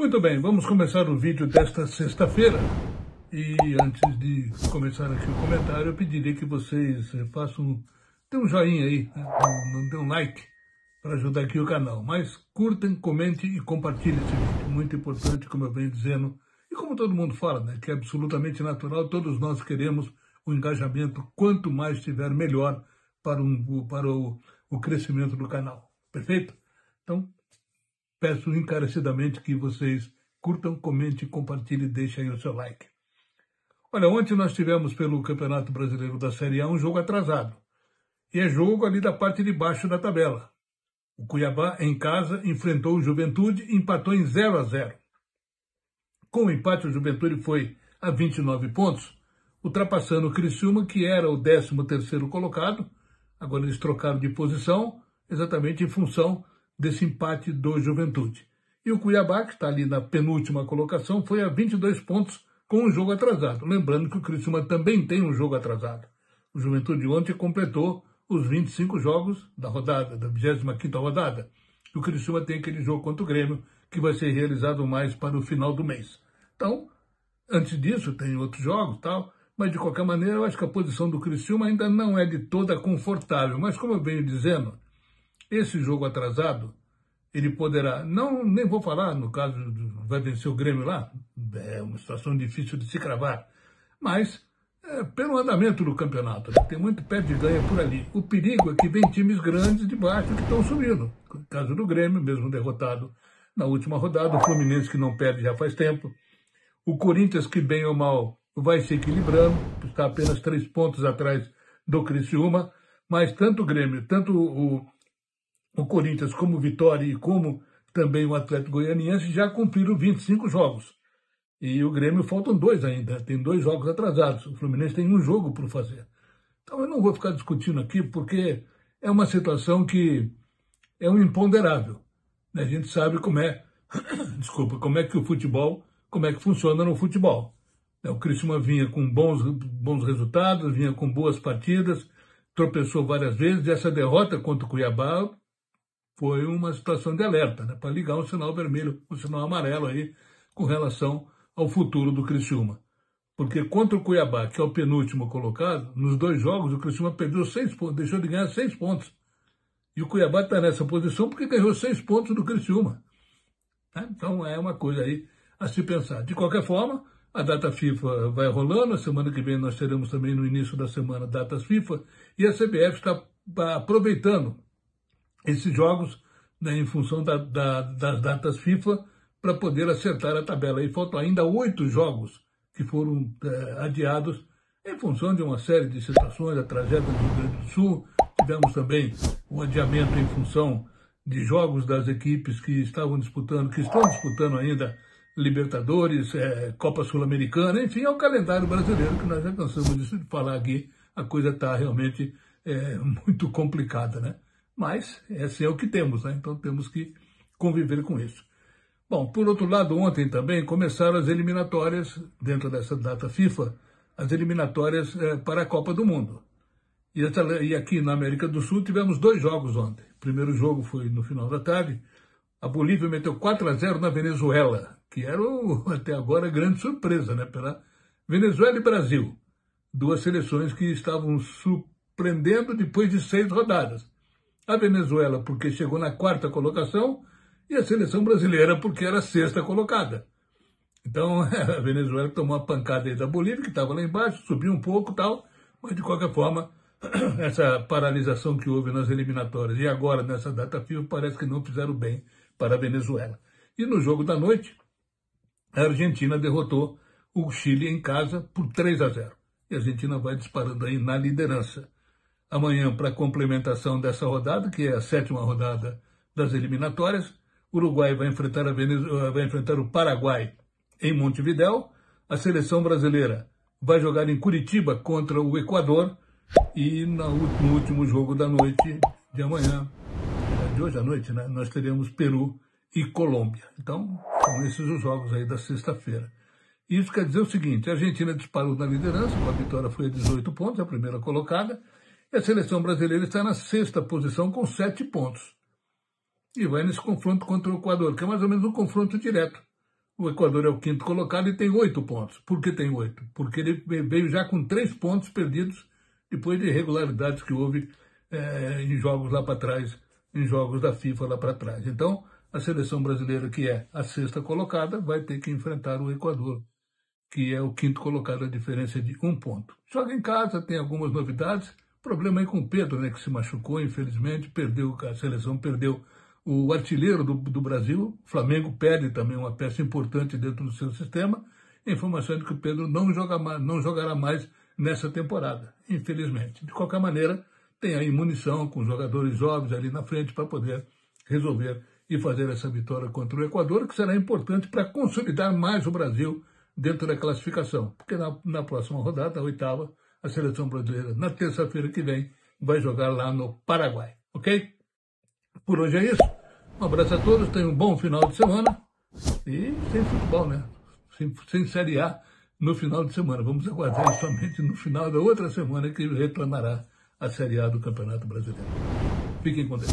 Muito bem, vamos começar o vídeo desta sexta-feira. E antes de começar aqui o comentário, eu pediria que vocês dê um joinha aí, né? Dê um like para ajudar aqui o canal. Mas curtem, comentem e compartilhem esse vídeo. Muito importante, como eu venho dizendo, e como todo mundo fala, né? Que é absolutamente natural, todos nós queremos o engajamento. Quanto mais tiver, melhor para o crescimento do canal. Perfeito? Então, peço encarecidamente que vocês curtam, comentem, compartilhem e deixem aí o seu like. Olha, ontem nós tivemos pelo Campeonato Brasileiro da Série A um jogo atrasado. E é jogo ali da parte de baixo da tabela. O Cuiabá, em casa, enfrentou o Juventude e empatou em 0-0. Com o empate, o Juventude foi a 29 pontos, ultrapassando o Criciúma, que era o 13º colocado. Agora eles trocaram de posição, exatamente em função desse empate do Juventude. E o Cuiabá, que está ali na penúltima colocação, foi a 22 pontos com um jogo atrasado. Lembrando que o Criciúma também tem um jogo atrasado. O Juventude ontem completou os 25 jogos da rodada, da 25ª rodada. E o Criciúma tem aquele jogo contra o Grêmio, que vai ser realizado mais para o final do mês. Então, antes disso, tem outros jogos e tal, mas de qualquer maneira, eu acho que a posição do Criciúma ainda não é de toda confortável. Mas como eu venho dizendo, esse jogo atrasado, ele poderá, nem vou falar, no caso, vai vencer o Grêmio lá, é uma situação difícil de se cravar, mas pelo andamento do campeonato, tem muito pé de ganha por ali. O perigo é que vem times grandes de baixo que estão subindo. No caso do Grêmio, mesmo derrotado na última rodada, o Fluminense que não perde já faz tempo, o Corinthians que bem ou mal vai se equilibrando, está apenas 3 pontos atrás do Criciúma, mas tanto o Grêmio, tanto o Corinthians, como o Vitória e como também o Atlético Goianiense já cumpriram 25 jogos. E o Grêmio faltam 2 ainda, tem 2 jogos atrasados. O Fluminense tem um jogo por fazer. Então eu não vou ficar discutindo aqui porque é uma situação que é um imponderável. A gente sabe como é, como é que o futebol, como é que funciona no futebol. O Criciúma vinha com bons resultados, vinha com boas partidas, tropeçou várias vezes, e essa derrota contra o Cuiabá foi uma situação de alerta, né, para ligar um sinal vermelho, um sinal amarelo aí, com relação ao futuro do Criciúma. Porque contra o Cuiabá, que é o penúltimo colocado, nos 2 jogos o Criciúma perdeu 6 pontos, deixou de ganhar 6 pontos. E o Cuiabá está nessa posição porque ganhou 6 pontos do Criciúma. Então é uma coisa aí a se pensar. De qualquer forma, a data FIFA vai rolando, a semana que vem nós teremos também no início da semana datas FIFA, e a CBF está aproveitando esses jogos, né, em função das datas FIFA, para poder acertar a tabela. E faltam ainda 8 jogos que foram adiados em função de uma série de situações, a tragédia do Rio Grande do Sul. Tivemos também um adiamento em função de jogos das equipes que estavam disputando, que estão disputando ainda Libertadores, Copa Sul-Americana, enfim, é o calendário brasileiro que nós já cansamos de falar aqui. A coisa está realmente muito complicada, né? Mas esse é o que temos, né? Então temos que conviver com isso. Bom, por outro lado, ontem também começaram as eliminatórias, dentro dessa data FIFA, as eliminatórias para a Copa do Mundo. E aqui na América do Sul tivemos 2 jogos ontem. O primeiro jogo foi no final da tarde. A Bolívia meteu 4-0 na Venezuela, que era até agora a grande surpresa, né? Pela Venezuela e Brasil, 2 seleções que estavam surpreendendo depois de 6 rodadas. A Venezuela porque chegou na 4ª colocação e a seleção brasileira porque era a 6ª colocada. Então a Venezuela tomou uma pancada aí da Bolívia, que estava lá embaixo, subiu um pouco e tal, mas de qualquer forma, essa paralisação que houve nas eliminatórias e agora nessa data FIFA parece que não fizeram bem para a Venezuela. E no jogo da noite, a Argentina derrotou o Chile em casa por 3-0. E a Argentina vai disparando aí na liderança. Amanhã, para a complementação dessa rodada, que é a 7ª rodada das eliminatórias, o Uruguai vai enfrentar o Paraguai em Montevidéu, a seleção brasileira vai jogar em Curitiba contra o Equador, e no último jogo da noite de amanhã, de hoje à noite, né, nós teremos Peru e Colômbia. Então, são esses os jogos aí da sexta-feira. Isso quer dizer o seguinte: a Argentina disparou na liderança, a vitória foi a 18 pontos, a primeira colocada, e a seleção brasileira está na 6ª posição com 7 pontos. E vai nesse confronto contra o Equador, que é mais ou menos um confronto direto. O Equador é o quinto colocado e tem 8 pontos. Por que tem 8? Porque ele veio já com 3 pontos perdidos depois de irregularidades que houve em jogos lá para trás, em jogos da FIFA lá para trás. Então, a seleção brasileira, que é a sexta colocada, vai ter que enfrentar o Equador, que é o quinto colocado, a diferença é de 1 ponto. Joga em casa, tem algumas novidades. Problema aí com o Pedro, né, que se machucou, infelizmente, a seleção perdeu o artilheiro do Brasil. O Flamengo perde também uma peça importante dentro do seu sistema. Informação de que o Pedro não jogará mais nessa temporada, infelizmente. De qualquer maneira, tem aí munição com jogadores jovens ali na frente para poder resolver e fazer essa vitória contra o Equador, que será importante para consolidar mais o Brasil dentro da classificação. Porque na próxima rodada, a oitava, a seleção brasileira, na terça-feira que vem, vai jogar lá no Paraguai. Ok? Por hoje é isso. Um abraço a todos, tenham um bom final de semana. E sem futebol, né? Sem Série A no final de semana. Vamos aguardar somente no final da outra semana que retornará a Série A do Campeonato Brasileiro. Fiquem com Deus.